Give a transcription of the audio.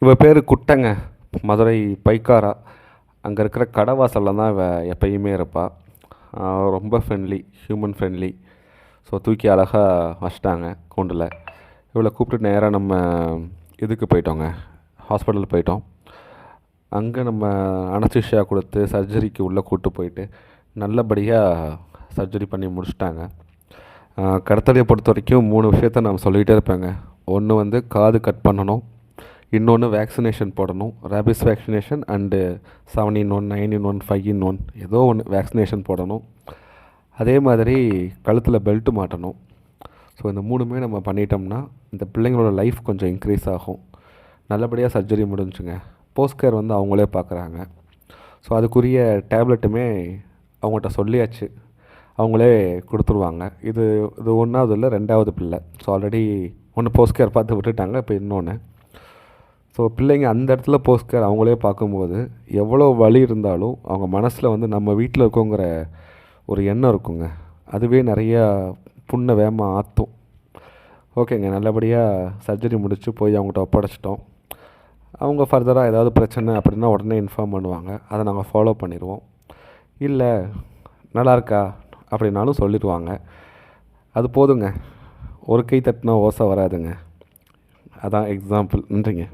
இவ பேர் குட்டங்க. மதுரை பைக்காரா. அங்கே இருக்கிற கடை வாசலில் தான் இவ எப்பயுமே இருப்பாள். ரொம்ப ஃப்ரெண்ட்லி, ஹியூமன் ஃப்ரெண்ட்லி. ஸோ தூக்கி அழகாக வச்சிட்டாங்க கூண்டில். இவளை கூப்பிட்டு நேராக நம்ம இதுக்கு போயிட்டோங்க, ஹாஸ்பிட்டல் போயிட்டோம். அங்கே நம்ம அனஸ்தீசியா கொடுத்து சர்ஜரிக்கு உள்ளே கூப்பிட்டு போயிட்டு நல்லபடியாக சர்ஜரி பண்ணி முடிச்சிட்டாங்க. கடத்தலையை பொறுத்த வரைக்கும் 3 விஷயத்த நான் சொல்லிகிட்டே இருப்பேங்க. ஒன்று வந்து காது கட் பண்ணணும், இன்னொன்று வேக்சினேஷன் போடணும், rabies vaccination and 7-in-1, 9-in-1, 5-in-1 ஏதோ ஒன்று வேக்சினேஷன் போடணும். அதே மாதிரி கழுத்தில் பெல்ட்டு மாட்டணும். ஸோ இந்த 3மே நம்ம பண்ணிட்டோம்னா இந்த பிள்ளைங்களோட லைஃப் கொஞ்சம் இன்க்ரீஸ் ஆகும். நல்லபடியாக சர்ஜரி முடிஞ்சுங்க. போஸ்ட் கேர் வந்து அவங்களே பார்க்குறாங்க. ஸோ அதுக்குரிய டேப்லெட்டுமே அவங்கள்ட்ட சொல்லியாச்சு, அவங்களே கொடுத்துருவாங்க. இது 1வது இல்லை, 2வது பிள்ளை. ஸோ ஆல்ரெடி ஒன்று போஸ்ட் கேர் பார்த்து விட்டுட்டாங்க, இப்போ இன்னொன்று. ஸோ பிள்ளைங்க அந்த இடத்துல போஸ்ட் கேர் அவங்களே பார்க்கும்போது எவ்வளோ வலி இருந்தாலும் அவங்க மனசில் வந்து நம்ம வீட்டில் இருக்கோங்கிற ஒரு எண்ணம் இருக்குங்க. அதுவே நிறையா புண்ணை வேகமாக ஆற்றும். ஓகேங்க, நல்லபடியாக சர்ஜரி முடித்து போய் அவங்கள்ட்ட ஒப்படைச்சிட்டோம். அவங்க ஃபர்தராக ஏதாவது பிரச்சனை அப்படின்னா உடனே இன்ஃபார்ம் பண்ணுவாங்க. அதை நாங்கள் ஃபாலோ பண்ணிடுவோம். இல்லை நல்லாயிருக்கா அப்படின்னாலும் சொல்லிடுவாங்க. அது போதுங்க. ஒரு கை தட்டினா ஓசை வராதுங்க. அதான் எக்ஸாம்பிள். நன்றிங்க.